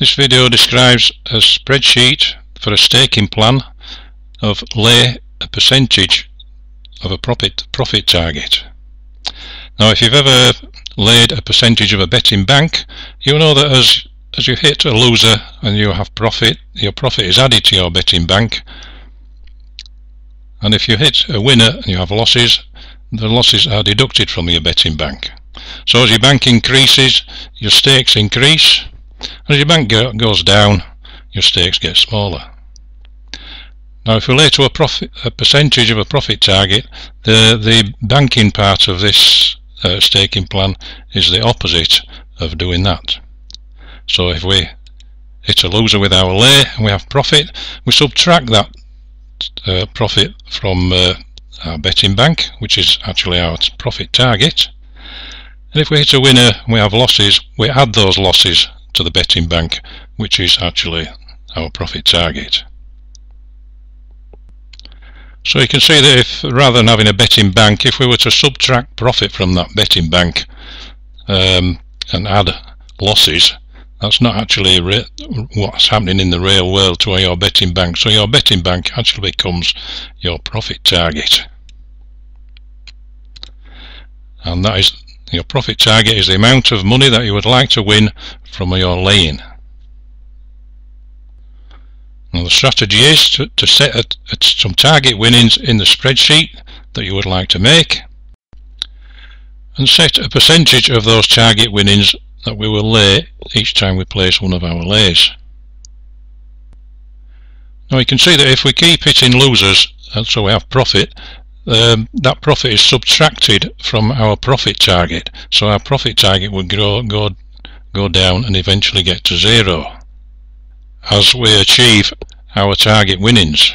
This video describes a spreadsheet for a staking plan of lay a percentage of a profit target. Now, if you've ever laid a percentage of a betting bank, you know that as you hit a loser and you have profit, your profit is added to your betting bank, and if you hit a winner and you have losses, the losses are deducted from your betting bank. So as your bank increases, your stakes increase. As your bank goes down, your stakes get smaller. Now, if we lay to a percentage of a profit target, the banking part of this staking plan is the opposite of doing that. So if we hit a loser with our lay and we have profit, we subtract that profit from our betting bank, which is actually our profit target. And if we hit a winner and we have losses, we add those losses to the betting bank, which is actually our profit target. So you can see that if, rather than having a betting bank, if we were to subtract profit from that betting bank and add losses, that's not actually what's happening in the real world to your betting bank. So your betting bank actually becomes your profit target, and that is your profit target is the amount of money that you would like to win from your laying. Now, the strategy is to set some target winnings in the spreadsheet that you would like to make, and set a percentage of those target winnings that we will lay each time we place one of our lays. Now, you can see that if we keep hitting losers, and so we have profit, that profit is subtracted from our profit target, so our profit target would go down and eventually get to zero as we achieve our target winnings.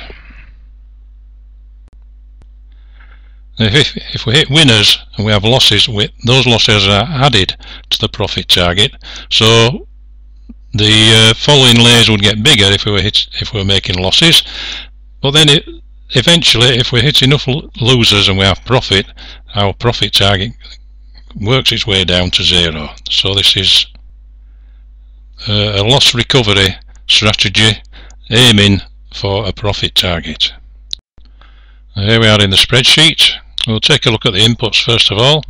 If we hit winners and we have losses, those losses are added to the profit target, so the following lays would get bigger if we were making losses, but then eventually, if we hit enough losers and we have profit, our profit target works its way down to zero. So this is a loss recovery strategy aiming for a profit target. Here we are in the spreadsheet. We'll take a look at the inputs first of all.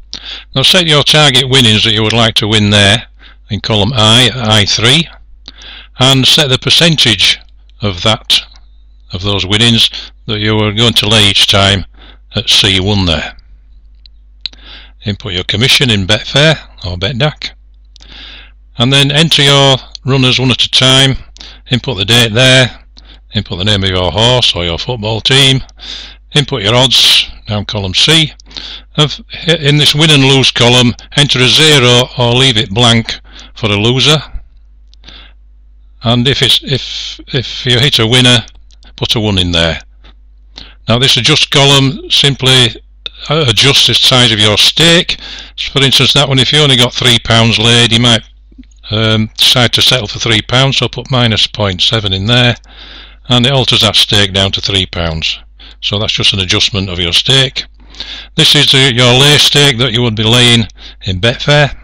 Now, set your target winnings that you would like to win there in column I3, and set the percentage of those winnings that you are going to lay each time at C1 there. Input your commission in Betfair or Betdaq, and then enter your runners one at a time. Input the date there, input the name of your horse or your football team, input your odds down column C. In this win and lose column, enter a 0 or leave it blank for a loser, and if you hit a winner, put a 1 in there. Now, this adjust column simply adjusts the size of your stake. For instance, that one, if you only got £3 laid, you might decide to settle for £3, so put minus 0.7 in there, and it alters that stake down to £3. So that's just an adjustment of your stake. This is your lay stake that you would be laying in Betfair,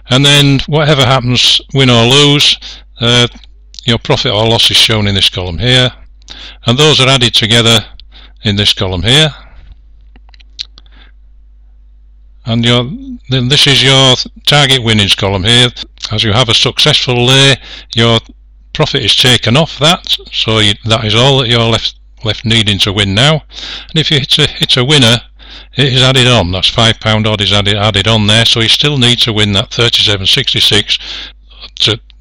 and then whatever happens, win or lose, your profit or loss is shown in this column here, and those are added together in this column here, and this is your target winnings column here. As you have a successful lay, your profit is taken off that, so that is all that you're left needing to win now. And if you hit a winner, it is added on. That's £5 odd is added on there, so you still need to win that 37.66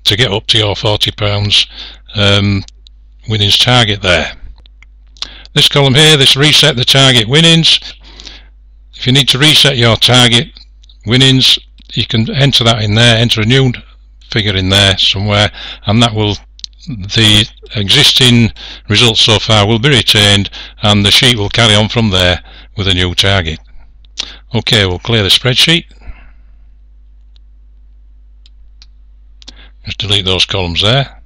to get up to your £40 winnings target there. This column here, this reset the target winnings. If you need to reset your target winnings, you can enter that in there, enter a new figure in there somewhere, and the existing results so far will be retained, and the sheet will carry on from there with a new target. Okay, we'll clear the spreadsheet. Just delete those columns there.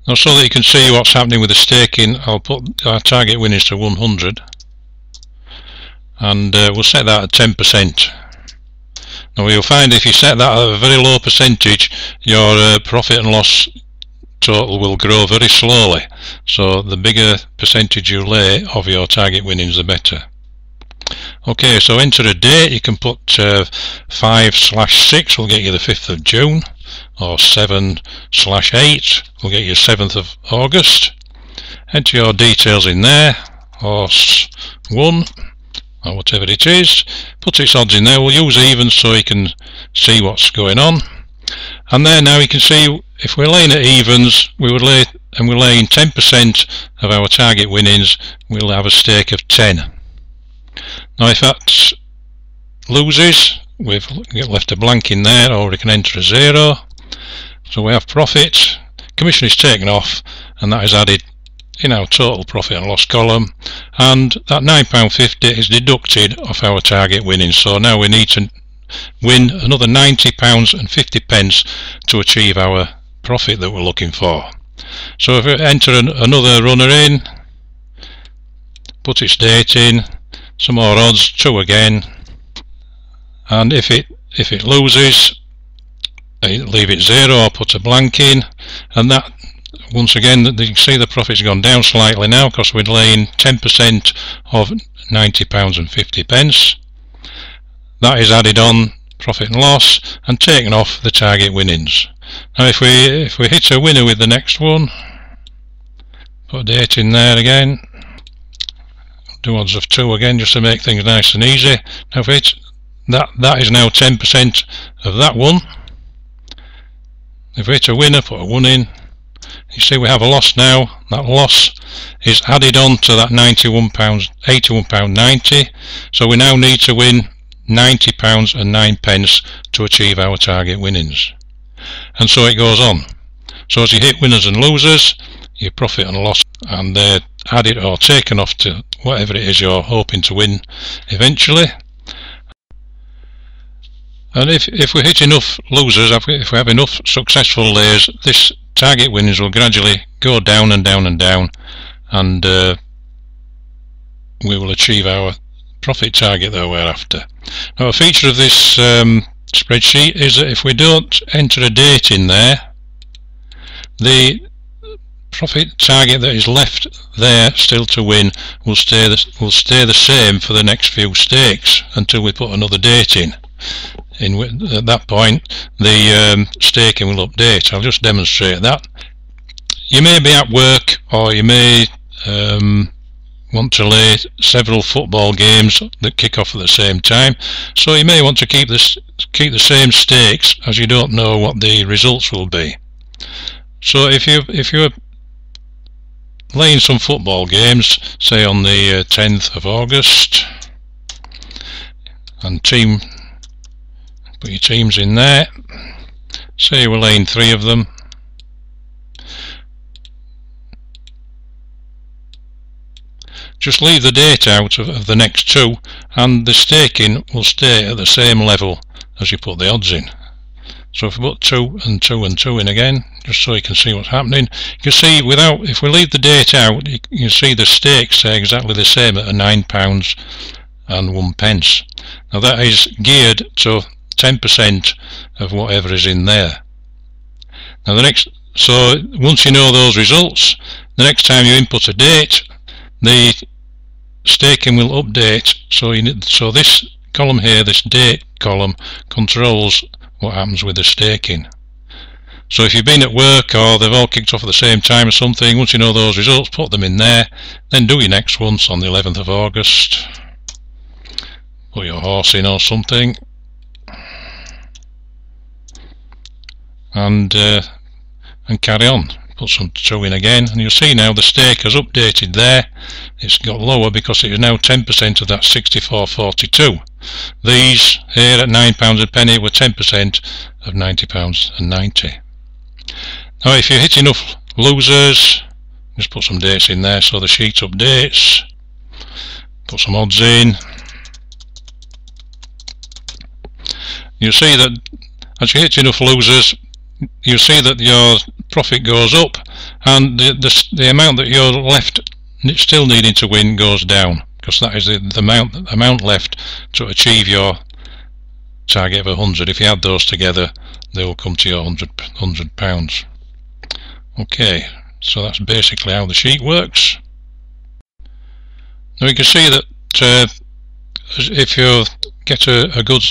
Now, so that you can see what's happening with the staking, I'll put our target winnings to 100, and we'll set that at 10%. Now you'll find if you set that at a very low percentage, your profit and loss total will grow very slowly, so the bigger percentage you lay of your target winnings, the better. Okay, so enter a date. You can put 5/6 will get you the 5th of June, or 7/8 will get you 7th of August. Enter your details in there, horse 1 or whatever it is, put its odds in there. We'll use evens so you can see what's going on. And there now you can see if we're laying at evens, we would lay, and we're laying 10% of our target winnings, we'll have a stake of 10. Now if that loses, we've left a blank in there, or we can enter a 0. So we have profit, commission is taken off, and that is added in our total profit and loss column, and that £9.50 is deducted off our target winnings. So now we need to win another £90.50 to achieve our profit that we're looking for. So if we enter another runner in, put its date in, some more odds, 2 again, and if it loses, leave it 0 or put a blank in, and that once again you can see the profit's gone down slightly now because we're laying 10% of £90.50. That is added on profit and loss and taken off the target winnings. Now if we hit a winner with the next one, put a date in there again, do odds of 2 again just to make things nice and easy. Now if we hit that is now 10% of that one. If we hit a winner, put a 1 in. You see we have a loss now. That loss is added on to that £81.90. So we now need to win £90.09 to achieve our target winnings. And so it goes on. So as you hit winners and losers, your profit and loss, and they're added or taken off to whatever it is you're hoping to win eventually. And if we hit enough losers, if we have enough successful layers, this target winnings will gradually go down and down and down, and we will achieve our profit target that we're after. Now a feature of this spreadsheet is that if we don't enter a date in there, the profit target that is left there still to win will stay the same for the next few stakes until we put another date in. At that point the staking will update. I'll just demonstrate that. You may be at work, or you may want to lay several football games that kick off at the same time, so you may want to keep the same stakes as you don't know what the results will be. So if you're laying some football games, say on the 10th of August, and put your teams in there, say we're laying 3 of them, just leave the date out of the next 2, and the staking will stay at the same level as you put the odds in. So if we put 2 and 2 and 2 in again, just so you can see what's happening, you can see if we leave the date out, you can see the stakes are exactly the same at £9.01. Now that is geared to 10% of whatever is in there. Now so once you know those results, the next time you input a date, the staking will update. So this column here, this date column, controls what happens with the staking. So if you've been at work or they've all kicked off at the same time or something, once you know those results, put them in there, then do your next ones on the 11th of August. Put your horse in or something, and carry on. Put some 2 in again, and you'll see now the stake has updated there. It's got lower because it is now 10% of that 64.42. These here at £9 a penny were 10% of £90.90. Now if you hit enough losers, just put some dates in there so the sheet updates. Put some odds in. You'll see that as you hit enough losers, you see that your profit goes up, and the amount that you're left still needing to win goes down, because that is the amount left to achieve your target of 100. If you add those together, they will come to your £100. Okay, so that's basically how the sheet works. Now you can see that if you get a good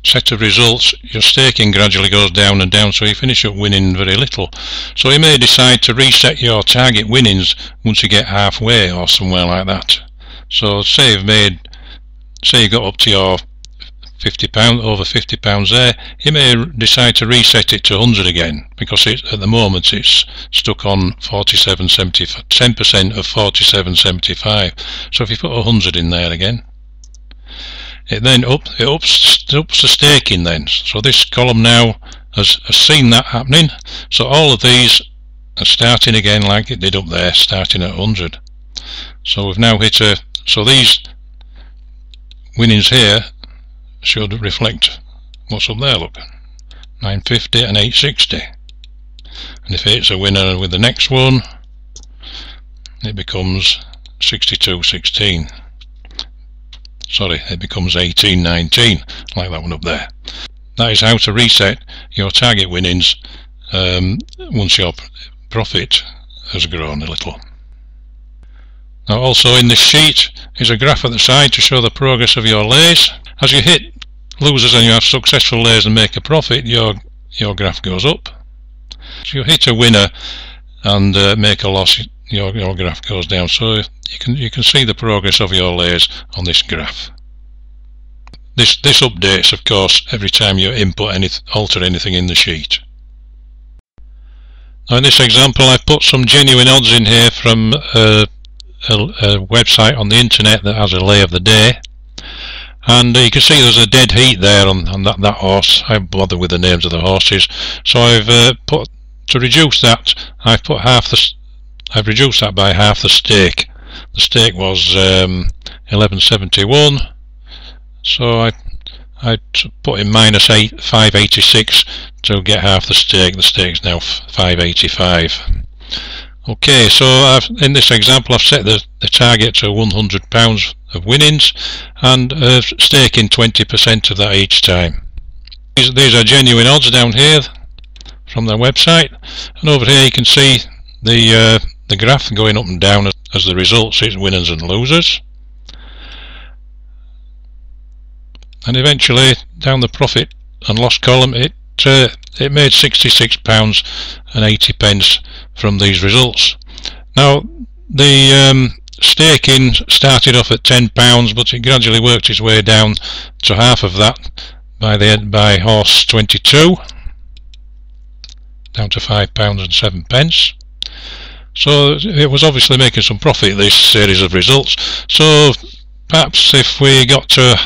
set of results, your staking gradually goes down and down, so you finish up winning very little. So you may decide to reset your target winnings once you get halfway or somewhere like that. So say you got up to your £50, over £50 there, you may decide to reset it to 100 again, because at the moment it's stuck on 47.75, 10% of 47.75. So if you put 100 in there again, it then ups the staking then. So this column now has seen that happening. So all of these are starting again like it did up there, starting at 100. So we've now hit so these winnings here should reflect what's up there, look, 950 and 860. And if it's a winner with the next one, it becomes 62.16. Sorry, it becomes 18.19, like that one up there. That is how to reset your target winnings once your profit has grown a little. Now also in this sheet is a graph at the side to show the progress of your lays. As you hit losers and you have successful lays and make a profit, your graph goes up. If you hit a winner and make a loss, your graph goes down. So you can see the progress of your lays on this graph. This updates, of course, every time you alter anything in the sheet. Now in this example, I put some genuine odds in here from a website on the internet that has a lay of the day, and you can see there's a dead heat there on that horse. I don't bother with the names of the horses, so I've put, to reduce that, I've reduced that by half the stake. The stake was 1171, so I put in minus 586 to get half the stake. The stake's now 585. Okay, so in this example I've set the target to £100 of winnings and staking 20% of that each time. These are genuine odds down here from their website, and over here you can see the graph going up and down as the results is winners and losers, and eventually down the profit and loss column it made £66.80 from these results. Now the staking started off at £10, but it gradually worked its way down to half of that by horse 22, down to £5.07. So it was obviously making some profit, this series of results. So perhaps if we got to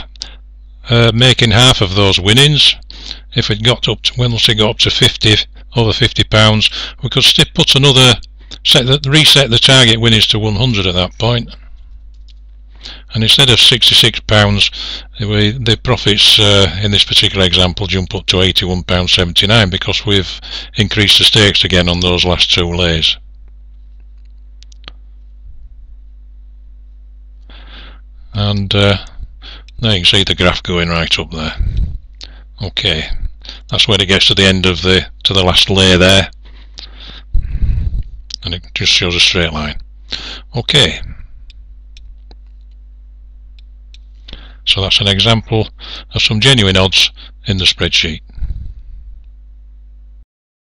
making half of those winnings, if it got up to, once it got up to over £50, we could still put another reset the target winnings to 100 at that point, and instead of £66, the profits in this particular example jump up to £81.79 because we've increased the stakes again on those last two lays. And there you can see the graph going right up there. Okay, that's when it gets to the end of the last lay there, and it just shows a straight line. Okay, so that's an example of some genuine odds in the spreadsheet.